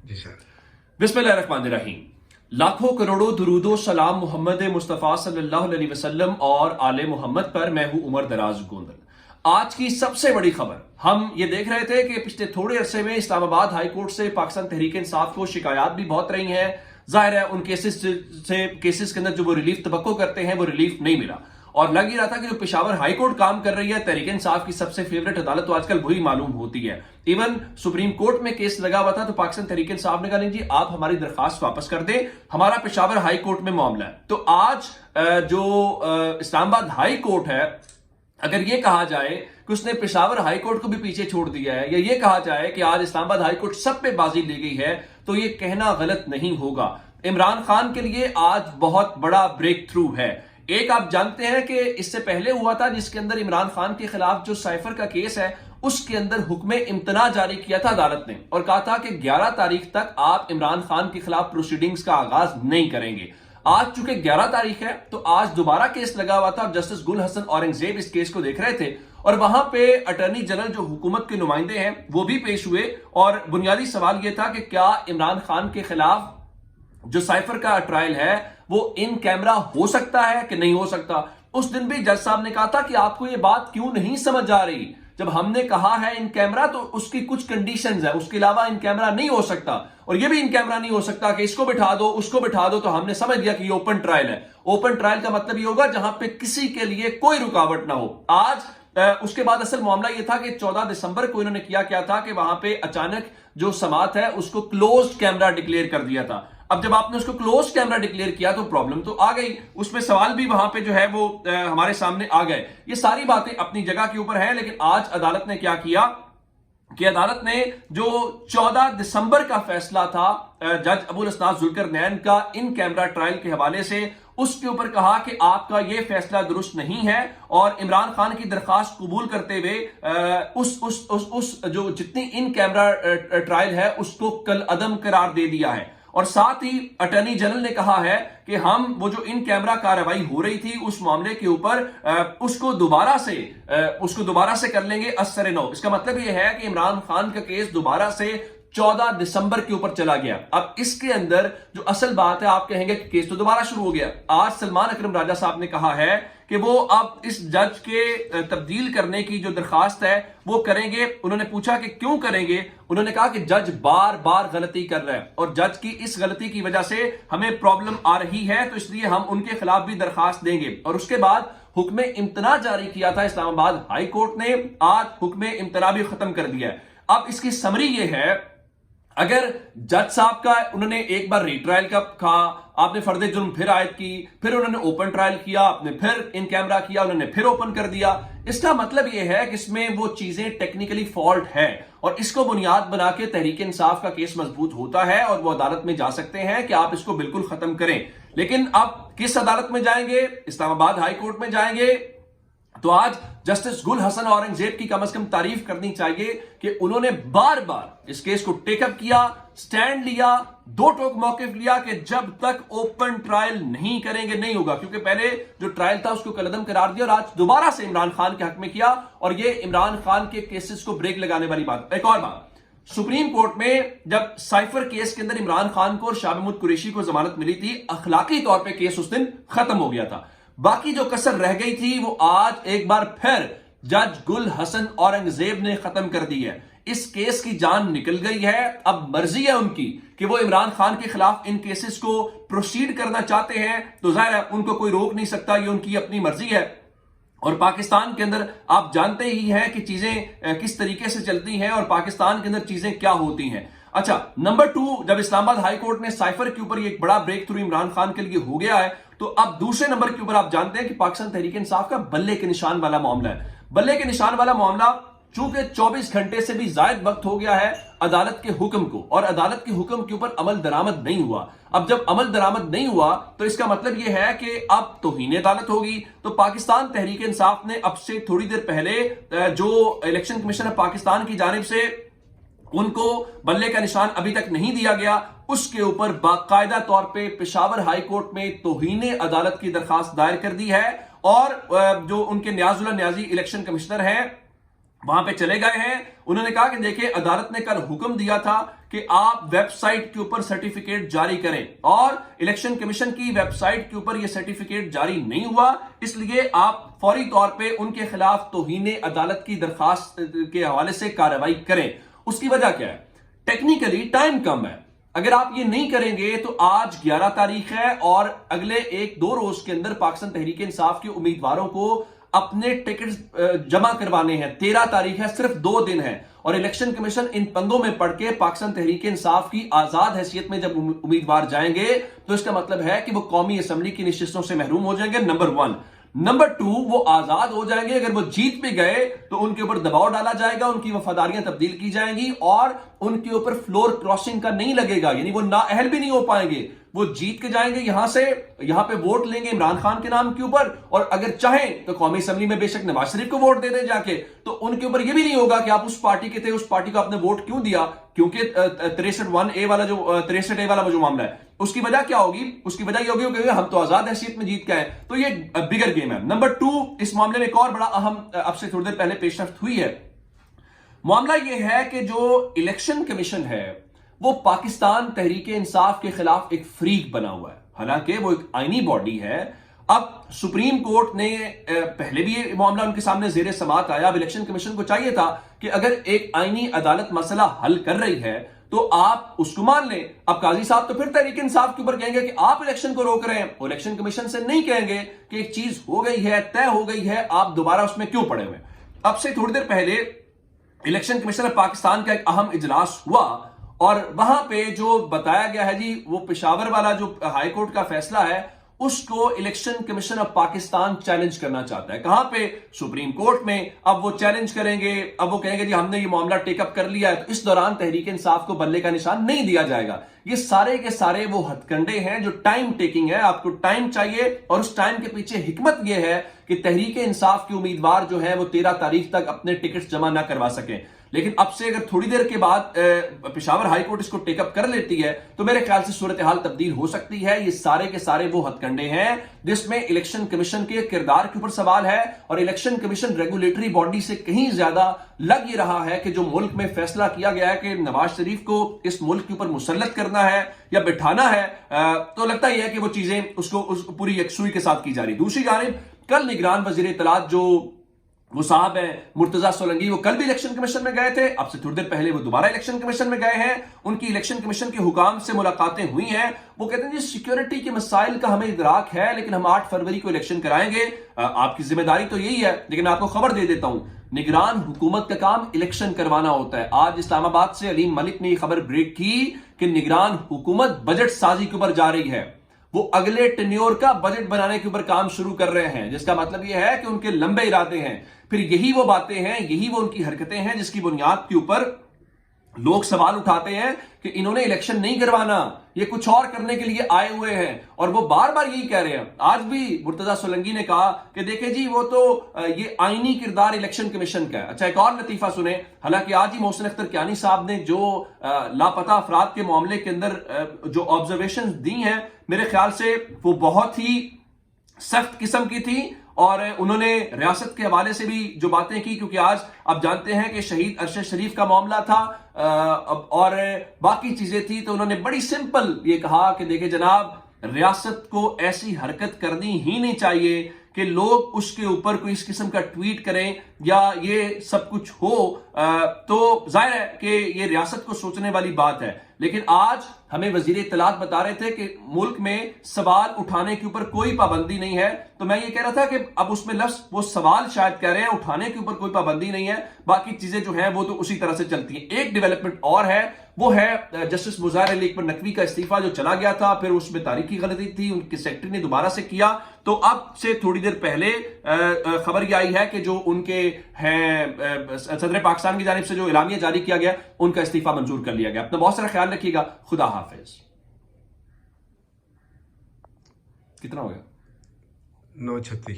जी sir. बिस्मिल्लाहिर्रहमानिर्रहीम। लाखों करोड़ों दुरूदो सलाम मोहम्मद मुस्तफ़ा सल्लल्लाहु अलैहि वसल्लम और आले मोहम्मद पर। मैं हूं उमर दराज गोंदल। आज की सबसे बड़ी खबर, हम ये देख रहे थे कि पिछले थोड़े अरसे में इस्लामाबाद हाई कोर्ट से पाकिस्तान तहरीक इंसाफ को शिकायत भी बहुत रही हैं। जाहिर है उन केसेस के अंदर जो वो रिलीफ तवक्को करते हैं वो रिलीफ नहीं मिला, और लग ही रहा था कि जो पेशावर हाई कोर्ट काम कर रही है, तहरीक इंसाफ की सबसे फेवरेट अदालत तो आजकल वही मालूम होती है। इवन सुप्रीम कोर्ट में केस लगा हुआ था तो पाकिस्तान तहरीक इंसाफ ने कहा नहीं जी आप हमारी दरखास्त वापस कर दें, हमारा पेशावर हाई कोर्ट में मामला है। तो आज जो इस्लामाबाद हाई कोर्ट है, अगर ये कहा जाए कि उसने पेशावर हाई कोर्ट को भी पीछे छोड़ दिया है, या ये कहा जाए कि आज इस्लामाबाद हाई कोर्ट सब पे बाजी ले गई है, तो ये कहना गलत नहीं होगा। इमरान खान के लिए आज बहुत बड़ा ब्रेक थ्रू है। एक आप जानते हैं कि इससे पहले हुआ था जिसके अंदर इमरान खान के खिलाफ जो साइफर का केस है उसके अंदर हुक्म इम्तना जारी किया था अदालत ने, और कहा था कि 11 तारीख तक आप इमरान खान के खिलाफ प्रोसीडिंग्स का आगाज नहीं करेंगे। आज चूंकि 11 तारीख है तो आज दोबारा केस लगा हुआ था। जस्टिस गुल हसन औरंगजेब इस केस को देख रहे थे, और वहां पे अटॉर्नी जनरल जो हुकूमत के नुमाइंदे हैं वो भी पेश हुए, और बुनियादी सवाल यह था कि क्या इमरान खान के खिलाफ जो साइफर का ट्रायल है वो इन कैमरा हो सकता है कि नहीं हो सकता। उस दिन भी जज साहब ने कहा था कि आपको ये बात क्यों नहीं समझ आ रही, जब हमने कहा है इन कैमरा तो उसकी कुछ कंडीशंस है, उसके अलावा इन कैमरा नहीं हो सकता, और ये भी इन कैमरा नहीं हो सकता कि इसको बिठा दो उसको बिठा दो। तो हमने समझ लिया कि ये ओपन ट्रायल है। ओपन ट्रायल का मतलब ये होगा जहां पे किसी के लिए कोई रुकावट ना हो। आज उसके बाद असल मामला ये था कि 14 दिसंबर को इन्होंने क्या था कि वहां पे अचानक जो समात है उसको क्लोज्ड कैमरा डिक्लेयर कर दिया था। अब जब आपने उसको क्लोज कैमरा डिक्लेयर किया तो प्रॉब्लम तो आ गई, उसमें सवाल भी वहां पे जो है वो हमारे सामने आ गए। ये सारी बातें अपनी जगह के ऊपर है, लेकिन आज अदालत ने क्या किया कि अदालत ने जो 14 दिसंबर का फैसला था जज अबुल असनाद जुल्करनैन का इन कैमरा ट्रायल के हवाले से, उसके ऊपर कहा कि आपका यह फैसला दुरुस्त नहीं है, और इमरान खान की दरखास्त कबूल करते हुए उस जो जितनी इन कैमरा ट्रायल है उसको कल अदम करार दे दिया है। और साथ ही अटॉर्नी जनरल ने कहा है कि हम वो जो इन कैमरा कार्रवाई हो रही थी उस मामले के ऊपर उसको दोबारा से कर लेंगे असर नौ। इसका मतलब यह है कि इमरान खान का केस दोबारा से 14 दिसंबर के ऊपर चला गया। अब इसके अंदर जो असल बात है, आप कहेंगे कि केस तो दोबारा शुरू हो गया। आज सलमान अकरम राजा साहब ने कहा है कि वो अब इस जज के तब्दील करने की जो दरखास्त है वो करेंगे। उन्होंने पूछा कि क्यों करेंगे, उन्होंने कहा कि जज बार बार गलती कर रहा है और जज की इस गलती की वजह से हमें प्रॉब्लम आ रही है, तो इसलिए हम उनके खिलाफ भी दरखास्त देंगे। और उसके बाद हुक्म इम्तना जारी किया था इस्लामाबाद हाई कोर्ट ने, आज हुक्म इम्तना भी खत्म कर दिया है। अब इसकी समरी ये है, अगर जज साहब का उन्होंने एक बार रीट्रायल का कहा, आपने फर्दे जुर्म फिर आयद की, फिर उन्होंने ओपन ट्रायल किया, आपने फिर इन कैमरा किया, उन्होंने फिर ओपन कर दिया, इसका मतलब यह है कि इसमें वो चीजें टेक्निकली फॉल्ट है, और इसको बुनियाद बना के तहरीक इंसाफ का केस मजबूत होता है और वो अदालत में जा सकते हैं कि आप इसको बिल्कुल खत्म करें। लेकिन अब किस अदालत में जाएंगे? इस्लामाबाद हाई कोर्ट में जाएंगे। तो आज जस्टिस गुल हसन औरंगजेब की कम से कम तारीफ करनी चाहिए कि उन्होंने बार बार इस केस को टेकअप किया, स्टैंड लिया, दो टोक मौकिफ लिया कि जब तक ओपन ट्रायल नहीं करेंगे नहीं होगा, क्योंकि पहले जो ट्रायल था उसको कलअदम करार दिया और आज दोबारा से इमरान खान के हक में किया, और ये इमरान खान के केसेस को ब्रेक लगाने वाली बात। एक और बात, सुप्रीम कोर्ट में जब साइफर केस के अंदर इमरान खान को और शाह महमूद कुरैशी को जमानत मिली थी, अखलाकी तौर पर केस उस दिन खत्म हो गया था। बाकी जो कसर रह गई थी वो आज एक बार फिर जज गुल हसन औरंगजेब ने खत्म कर दी है। इस केस की जान निकल गई है। अब मर्जी है उनकी कि वो इमरान खान के खिलाफ इन केसेस को प्रोसीड करना चाहते हैं, तो जाहिर है उनको कोई रोक नहीं सकता, ये उनकी अपनी मर्जी है। और पाकिस्तान के अंदर आप जानते ही हैं कि चीजें किस तरीके से चलती हैं और पाकिस्तान के अंदर चीजें क्या होती हैं। अच्छा, नंबर 2, जब इस्लामाबाद हाई कोर्ट ने साइफर के ऊपर एक बड़ा ब्रेक थ्रू इमरान खान के लिए हो गया है, तो अब दूसरे नंबर के ऊपर आप जानते हैं कि पाकिस्तान तहरीक इंसाफ का बल्ले के निशान वाला मामला है। बल्ले के निशान वाला मामला चूंकि 24 घंटे से भी ज्यादा वक्त हो गया है अदालत के हुक्म को, और अदालत के हुक्म के ऊपर अमल दरामद नहीं हुआ। अब जब अमल दरामद नहीं हुआ तो इसका मतलब यह है कि अब तौहीन अदालत होगी। तो पाकिस्तान तहरीक इंसाफ ने अब से थोड़ी देर पहले जो इलेक्शन कमीशन पाकिस्तान की जानिब से उनको बल्ले का निशान अभी तक नहीं दिया गया, उसके ऊपर बाकायदा तौर पे पेशावर हाई कोर्ट में तौहीन अदालत की दरखास्त दायर कर दी है, और जो उनके न्याजुल्लाह न्याजी इलेक्शन कमिश्नर हैं वहां पे चले गए हैं। उन्होंने कहा कि देखिए, अदालत ने कल हुक्म दिया था कि आप वेबसाइट के ऊपर सर्टिफिकेट जारी करें, और इलेक्शन कमीशन की वेबसाइट के ऊपर यह सर्टिफिकेट जारी नहीं हुआ, इसलिए आप फौरी तौर पे उनके खिलाफ तौहीन अदालत की दरखास्त के हवाले से कार्रवाई करें। उसकी वजह क्या है? टेक्निकली टाइम कम है। अगर आप ये नहीं करेंगे तो आज 11 तारीख है और अगले 1-2 रोज के अंदर पाकिस्तान तहरीक इंसाफ के उम्मीदवारों को अपने टिकट जमा करवाने हैं। 13 तारीख है, सिर्फ 2 दिन है, और इलेक्शन कमीशन इन पंगों में पड़ के पाकिस्तान तहरीक इंसाफ की आजाद हैसियत में जब उम्मीदवार जाएंगे तो इसका मतलब है कि वो कौमी असम्बली की नशिस्तों से महरूम हो जाएंगे, नंबर 1। नंबर 2, वो आजाद हो जाएंगे। अगर वो जीत भी गए तो उनके ऊपर दबाव डाला जाएगा, उनकी वफादारियां तब्दील की जाएंगी और उनके ऊपर फ्लोर क्रॉसिंग का नहीं लगेगा, यानी वो नाअहल भी नहीं हो पाएंगे। वो जीत के जाएंगे यहां पे वोट लेंगे इमरान खान के नाम के ऊपर, और अगर चाहें तो कौमी असम्बली में बेशक नवाज शरीफ को वोट दे दे जाके, तो उनके ऊपर यह भी नहीं होगा कि आप उस पार्टी के थे, उस पार्टी को आपने वोट क्यों दिया, क्योंकि 63(1)(a) वाला जो 63(a) वाला जो मामला है, उसकी वजह क्या होगी? उसकी वजह यह होगी कि हम तो आजाद हैसियत में जीत गए। तो ये बिगर गेम है। नंबर 2, इस मामले में एक और बड़ा अहम अब से थोड़ी देर पहले पेशरफ्त हुई है। मामला यह है कि जो इलेक्शन कमीशन है वो पाकिस्तान तहरीक इंसाफ के खिलाफ एक फ्रीक बना हुआ है, हालांकि वो एक आईनी बॉडी है। अब सुप्रीम कोर्ट ने पहले भी ये मामला उनके सामने जेर समात आया। अब इलेक्शन कमीशन को चाहिए था कि अगर एक आईनी अदालत मसला हल कर रही है तो आप उसको मान लें। अब काजी साहब तो फिर तहरीक इंसाफ के ऊपर कहेंगे कि आप इलेक्शन को रोक रहे हैं, और इलेक्शन कमीशन से नहीं कहेंगे कि एक चीज हो गई है, तय हो गई है, आप दोबारा उसमें क्यों पड़े हुए। अब से थोड़ी देर पहले इलेक्शन कमीशन पाकिस्तान का एक अहम इजलास हुआ और वहां पे जो बताया गया है जी, वो पेशावर वाला जो हाई कोर्ट का फैसला है उसको election commission of Pakistan challenge करना चाहता है। कहां पे? सुप्रीम कोर्ट में। अब वो चैलेंज करेंगे, अब वो कहेंगे जी हमने ये मामला टेकअप कर लिया है, तो इस दौरान तहरीक इंसाफ को बल्ले का निशान नहीं दिया जाएगा। ये सारे के सारे वो हथकंडे हैं जो टाइम टेकिंग है। आपको टाइम चाहिए और उस टाइम के पीछे हिकमत ये है कि तहरीक इंसाफ के उम्मीदवार जो है वो 13 तारीख तक अपने टिकट जमा ना करवा सकें। लेकिन अब से अगर थोड़ी देर के बाद पेशावर हाई कोर्ट इसको टेकअप कर लेती है तो मेरे ख्याल से सूरत हाल तब्दील हो सकती है। ये सारे के सारे वो हथकंडे हैं जिसमें इलेक्शन कमीशन के किरदार के ऊपर सवाल है, और इलेक्शन कमीशन रेगुलेटरी बॉडी से कहीं ज्यादा लग ये रहा है कि जो मुल्क में फैसला किया गया है कि नवाज शरीफ को इस मुल्क के ऊपर मुसल्लत करना है या बिठाना है, तो लगता ही है कि वो चीजें उसको पूरी यकसुई के साथ की जा रही। दूसरी जानिब कल निगरान वजीर इत्तलात जो वो साहब है मुर्तजा सोलंकी, वो कल भी इलेक्शन कमीशन में गए थे, अब से थोड़ी देर पहले वो दोबारा इलेक्शन कमीशन में गए हैं। उनकी इलेक्शन कमीशन के हुकाम से मुलाकातें हुई हैं। वो कहते हैं जी सिक्योरिटी के मसाइल का हमें इदराक है, लेकिन हम 8 फरवरी को इलेक्शन कराएंगे, आपकी जिम्मेदारी तो यही है। लेकिन आपको खबर दे देता हूं, निगरान हुकूमत का काम इलेक्शन करवाना होता है। आज इस्लामाबाद से अलीम मलिक ने यह खबर ब्रेक की कि निगरान हुकूमत बजट साजी के ऊपर जा रही है। वो अगले टेन्योर का बजट बनाने के ऊपर काम शुरू कर रहे हैं, जिसका मतलब यह है कि उनके लंबे इरादे हैं। फिर यही वो बातें हैं, यही वो उनकी हरकतें हैं जिसकी बुनियाद के ऊपर लोग सवाल उठाते हैं कि इन्होंने इलेक्शन नहीं करवाना, ये कुछ और करने के लिए आए हुए हैं। और वो बार बार यही कह रहे हैं। आज भी मुर्तजा सोलंकी ने कहा कि देखे जी वो तो ये आईनी किरदार इलेक्शन कमीशन का है। अच्छा, एक और लतीफा सुने। हालांकि आज ही मोहसिन अख्तर कियानी साहब ने जो लापता अफराद के मामले के अंदर जो ऑब्जर्वेशन दी हैं, मेरे ख्याल से वो बहुत ही सख्त किस्म की थी, और उन्होंने रियासत के हवाले से भी जो बातें की, क्योंकि आज आप जानते हैं कि शहीद अरशद शरीफ का मामला था और बाकी चीजें थी। तो उन्होंने बड़ी सिंपल ये कहा कि देखिए जनाब, रियासत को ऐसी हरकत करनी ही नहीं चाहिए कि लोग उसके ऊपर कोई इस किस्म का ट्वीट करें या ये सब कुछ हो। तो जाहिर है कि ये रियासत को सोचने वाली बात है। लेकिन आज हमें वजीर इत्तलात बता रहे थे कि मुल्क में सवाल उठाने के ऊपर कोई पाबंदी नहीं है। तो मैं ये कह रहा था कि अब उसमें लफ्ज वो सवाल शायद कह रहे हैं, उठाने के ऊपर कोई पाबंदी नहीं है, बाकी चीजें जो है वो तो उसी तरह से चलती हैं। एक डेवलपमेंट और है, वो है जस्टिस मुज़ाहिर अली अकबर नकवी का इस्तीफा जो चला गया था, फिर उसमें तारीखी गलती थी, उनके सेक्रेटरी ने दोबारा से किया। तो अब से थोड़ी देर पहले खबर यह आई है कि जो उनके हैं सदर पाकिस्तान की जानिब से जो इलामिया जारी किया गया, उनका इस्तीफा मंजूर कर लिया गया। अपना बहुत सारा ख्याल रखिएगा। खुदा हाफिज। कितना हो गया? 9:36।